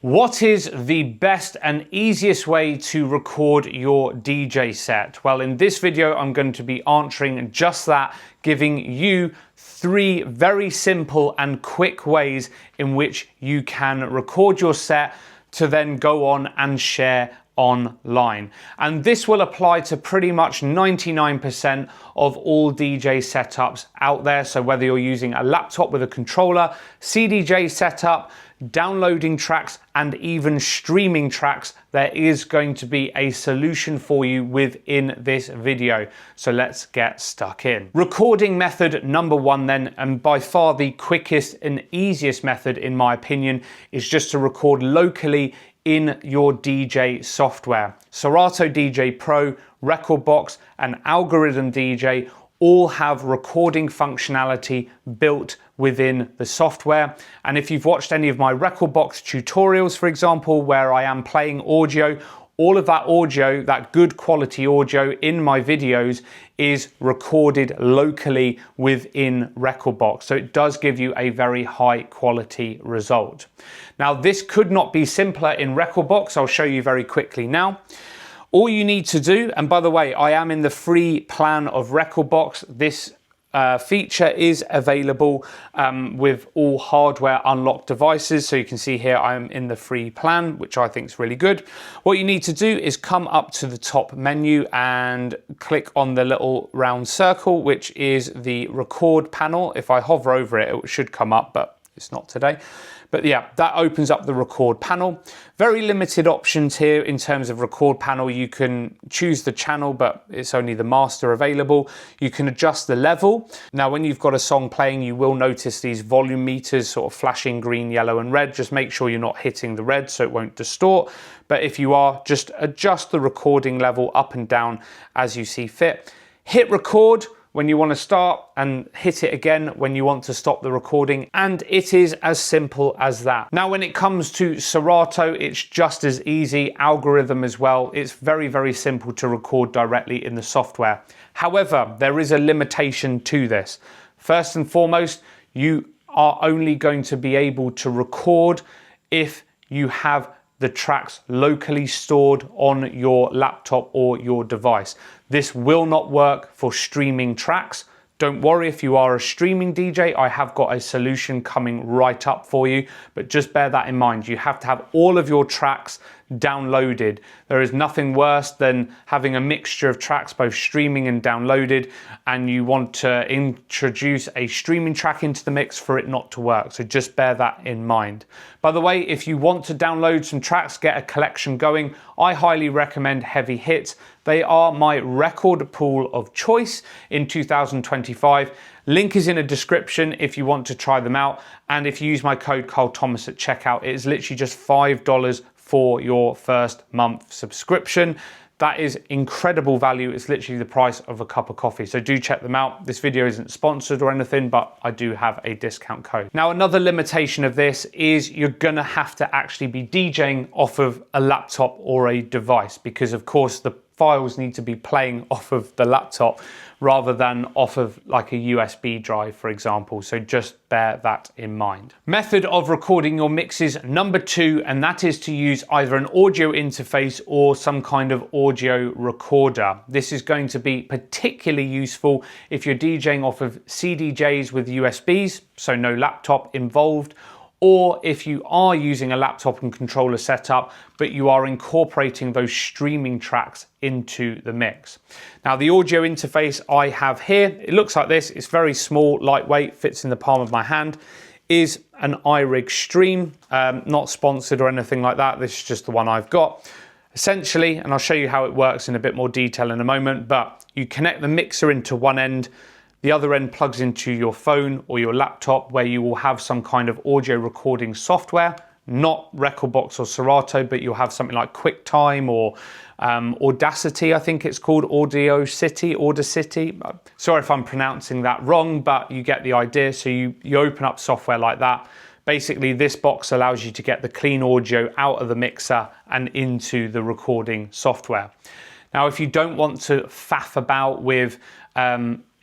What is the best and easiest way to record your DJ set? Well, in this video, I'm going to be answering just that, giving you 3 very simple and quick ways in which you can record your set to then go on and share online. And this will apply to pretty much 99% of all DJ setups out there. So whether you're using a laptop with a controller, CDJ setup, downloading tracks, and even streaming tracks, there is going to be a solution for you within this video. So let's get stuck in. Recording method number 1 then, and by far the quickest and easiest method in my opinion, is just to record locally in your DJ software. Serato DJ Pro, Rekordbox, and Algorithm DJ all have recording functionality built within the software. And if you've watched any of my Rekordbox tutorials, for example, where I am playing audio, all of that audio, that good quality audio in my videos is recorded locally within Rekordbox. So it does give you a very high quality result. Now, this could not be simpler in Rekordbox. I'll show you very quickly now. All you need to do, and by the way, I am in the free plan of Rekordbox. This feature is available with all hardware unlocked devices. So you can see here I'm in the free plan, which I think is really good. What you need to do is come up to the top menu and click on the little round circle, which is the record panel. If I hover over it, it should come up, but it's not today. But yeah, that opens up the record panel. Very limited options here in terms of record panel. You can choose the channel, but it's only the master available. You can adjust the level. Now, when you've got a song playing, you will notice these volume meters sort of flashing green, yellow, and red. Just make sure you're not hitting the red so it won't distort. But if you are, just adjust the recording level up and down as you see fit. Hit record when you want to start and hit it again when you want to stop the recording, and it is as simple as that. Now, when it comes to Serato, it's just as easy. Algorithm as well. It's very, very simple to record directly in the software. However, there is a limitation to this. First and foremost, you are only going to be able to record if you have the tracks locally stored on your laptop or your device. This will not work for streaming tracks. Don't worry if you are a streaming DJ, I have got a solution coming right up for you, but just bear that in mind. You have to have all of your tracks downloaded. There is nothing worse than having a mixture of tracks, both streaming and downloaded, and you want to introduce a streaming track into the mix for it not to work. So just bear that in mind. By the way, if you want to download some tracks, get a collection going, I highly recommend Heavy Hits. They are my record pool of choice in 2025. Link is in a description if you want to try them out. And if you use my code KARLTHOMAS at checkout, it is literally just $5 for your first month subscription. That is incredible value. It's literally the price of a cup of coffee. So do check them out. This video isn't sponsored or anything, but I do have a discount code. Now, another limitation of this is you're gonna have to actually be DJing off of a laptop or a device, because of course the files need to be playing off of the laptop rather than off of like a USB drive, for example. So just bear that in mind. Method of recording your mixes number 2, and that is to use either an audio interface or some kind of audio recorder. This is going to be particularly useful if you're DJing off of CDJs with USBs, so no laptop involved, or if you are using a laptop and controller setup, but you are incorporating those streaming tracks into the mix. Now, the audio interface I have here, it looks like this. It's very small, lightweight, fits in the palm of my hand, is an iRig Stream, not sponsored or anything like that. This is just the one I've got. Essentially, and I'll show you how it works in a bit more detail in a moment, but you connect the mixer into one end, the other end plugs into your phone or your laptop, where you will have some kind of audio recording software, not Rekordbox or Serato, but you'll have something like QuickTime or Audacity, I think it's called, Audacity. Sorry if I'm pronouncing that wrong, but you get the idea. So you open up software like that. Basically, this box allows you to get the clean audio out of the mixer and into the recording software. Now, if you don't want to faff about with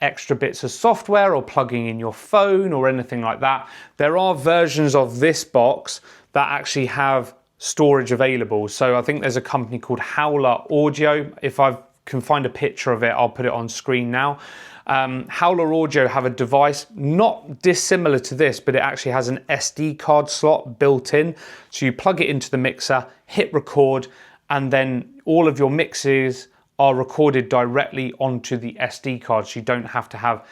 extra bits of software or plugging in your phone or anything like that, there are versions of this box that actually have storage available. So I think there's a company called Howler Audio. If I can find a picture of it, I'll put it on screen now. Howler Audio have a device not dissimilar to this, but it actually has an SD card slot built in. So you plug it into the mixer, hit record, and then all of your mixes are recorded directly onto the SD card. So you don't have to have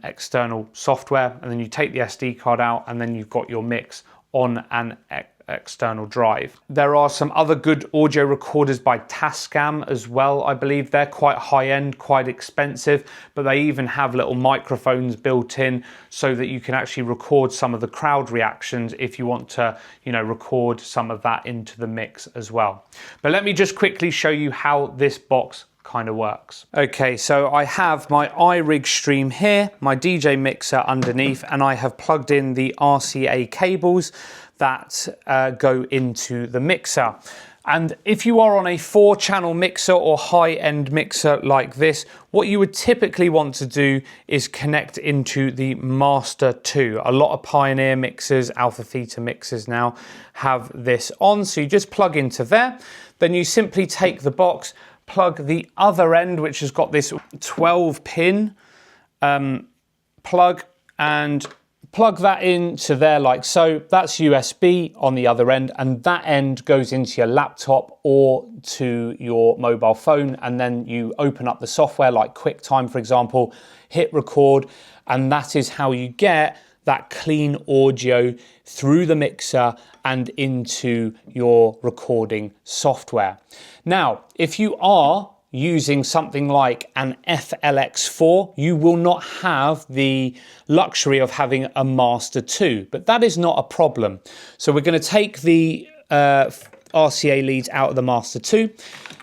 external software, and then you take the SD card out and then you've got your mix on an external drive. There are some other good audio recorders by Tascam as well. I believe they're quite high end, quite expensive, but they even have little microphones built in so that you can actually record some of the crowd reactions if you want to, record some of that into the mix as well. But let me just quickly show you how this box kind of works. Okay, so I have my iRig stream here, my DJ mixer underneath, and I have plugged in the RCA cables that go into the mixer. And if you are on a 4-channel mixer or high-end mixer like this, what you would typically want to do is connect into the Master 2. A lot of Pioneer mixers, Alpha Theta mixers now have this on. So you just plug into there. Then you simply take the box, plug the other end, which has got this 12-pin plug, and plug that into there like so. That's USB on the other end, and that end goes into your laptop or to your mobile phone, and then you open up the software like QuickTime, for example, hit record, and that is how you get that clean audio through the mixer and into your recording software. Now, if you are using something like an FLX4, you will not have the luxury of having a Master 2, but that is not a problem. So we're going to take the RCA leads out of the Master 2.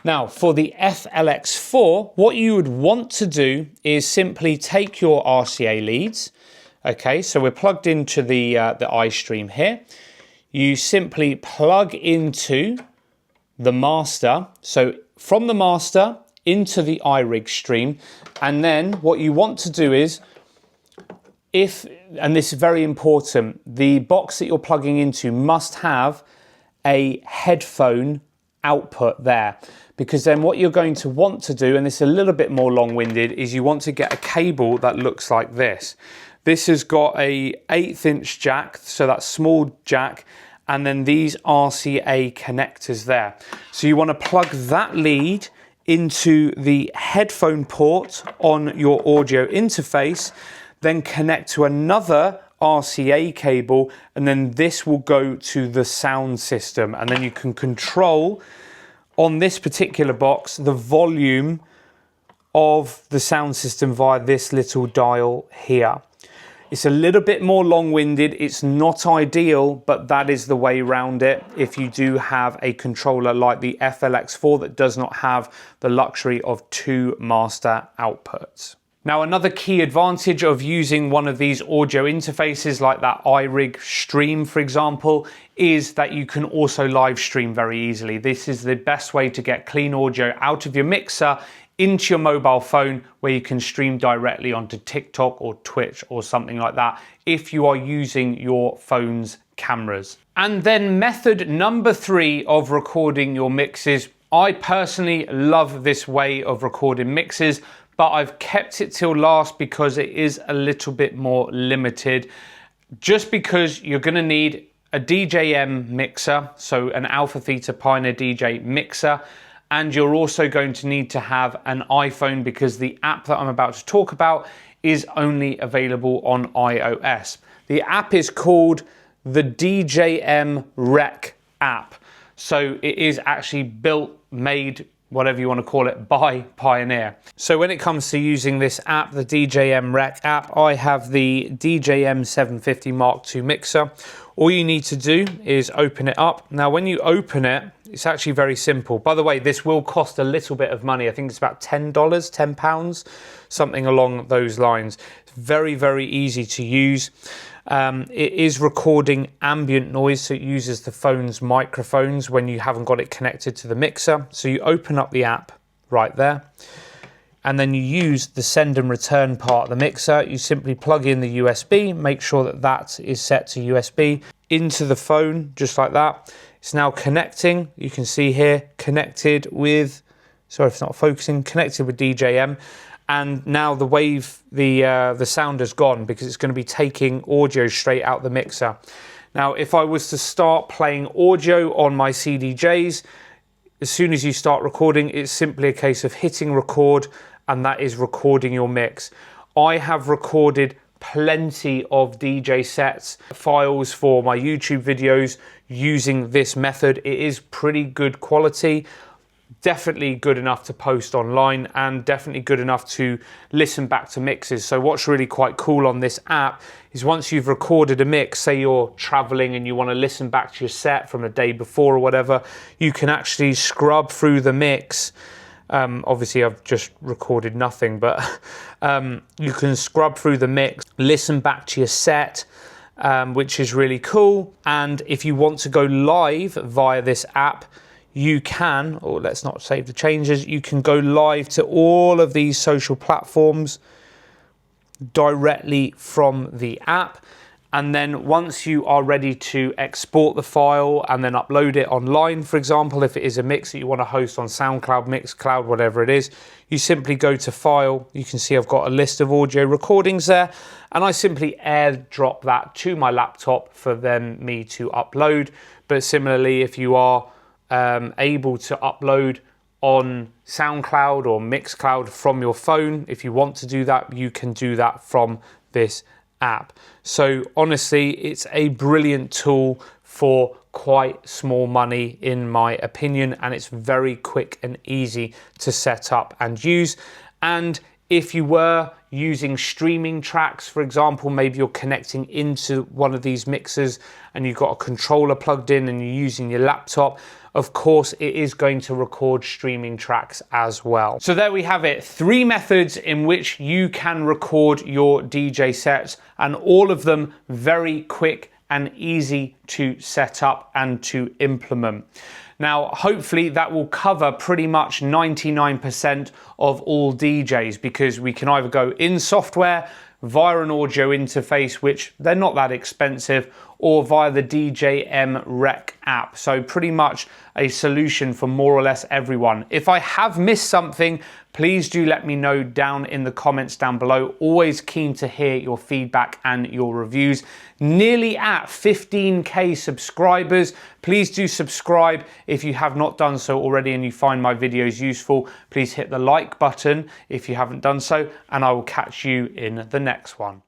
Now, for the FLX4, what you would want to do is simply take your RCA leads. Okay, so we're plugged into the iStream here. You simply plug into the master. So from the master into the iRig stream. And then what you want to do is, and this is very important, the box that you're plugging into must have a headphone output there. Because then what you're going to want to do, and this is a little bit more long-winded, is you want to get a cable that looks like this. This has got a 1/8" jack, so that's small jack, and then these RCA connectors there. So you want to plug that lead into the headphone port on your audio interface, then connect to another RCA cable, and then this will go to the sound system, and then you can control on this particular box the volume of the sound system via this little dial here. It's a little bit more long-winded, it's not ideal, but that is the way around it if you do have a controller like the FLX4 that does not have the luxury of 2 master outputs. Now, another key advantage of using one of these audio interfaces like that iRig stream, for example, is that you can also live stream very easily. This is the best way to get clean audio out of your mixer into your mobile phone, where you can stream directly onto TikTok or Twitch or something like that if you are using your phone's cameras. And then method number 3 of recording your mixes. I personally love this way of recording mixes, but I've kept it till last because it is a little bit more limited. Just because you're going to need a DJM mixer, so an Alpha Theta Pioneer DJ mixer, and you're also going to need to have an iPhone because the app that I'm about to talk about is only available on iOS. The app is called the DJM Rec app. So it is actually built, made, whatever you want to call it, by Pioneer. So when it comes to using this app, the DJM Rec app, I have the DJM 750 Mark II mixer. All you need to do is open it up. Now, when you open it, it's actually very simple. By the way, this will cost a little bit of money. I think it's about $10, £10, something along those lines. It's very, very easy to use. It is recording ambient noise, so it uses the phone's microphones when you haven't got it connected to the mixer. So you open up the app right there, and then you use the send and return part of the mixer. You simply plug in the USB, make sure that that is set to USB, into the phone, just like that. It's now connecting. You can see here, connected with, sorry if it's not focusing, connected with DJM. And now the wave, the sound has gone because it's going to be taking audio straight out the mixer. Now, if I was to start playing audio on my CDJs, as soon as you start recording, it's simply a case of hitting record, and that is recording your mix. I have recorded plenty of DJ sets, files for my YouTube videos using this method. It is pretty good quality, definitely good enough to post online, and definitely good enough to listen back to mixes. So what's really quite cool on this app is once you've recorded a mix, say you're traveling and you want to listen back to your set from the day before or whatever, you can actually scrub through the mix. Obviously I've just recorded nothing, but you can scrub through the mix, listen back to your set, which is really cool. And if you want to go live via this app, you can, or let's not save the changes, you can go live to all of these social platforms directly from the app. And then once you are ready to export the file and then upload it online, for example, if it is a mix that you want to host on SoundCloud, Mixcloud, whatever it is, you simply go to File. You can see I've got a list of audio recordings there, and I simply airdrop that to my laptop for me to upload. But similarly, if you are able to upload on SoundCloud or Mixcloud from your phone, if you want to do that, you can do that from this app. So honestly, it's a brilliant tool for quite small money in my opinion, and it's very quick and easy to set up and use. And if you were using streaming tracks, for example, maybe you're connecting into one of these mixers and you've got a controller plugged in and you're using your laptop, of course, it is going to record streaming tracks as well. So there we have it, 3 methods in which you can record your DJ sets, and all of them very quick and easy to set up and to implement. Now, hopefully that will cover pretty much 99% of all DJs, because we can either go in software, via an audio interface, which they're not that expensive, or via the DJM Rec app. So pretty much a solution for more or less everyone. If I have missed something, please do let me know down in the comments down below. Always keen to hear your feedback and your reviews. Nearly at 15K subscribers. Please do subscribe if you have not done so already and you find my videos useful. Please hit the like button if you haven't done so, and I will catch you in the next one.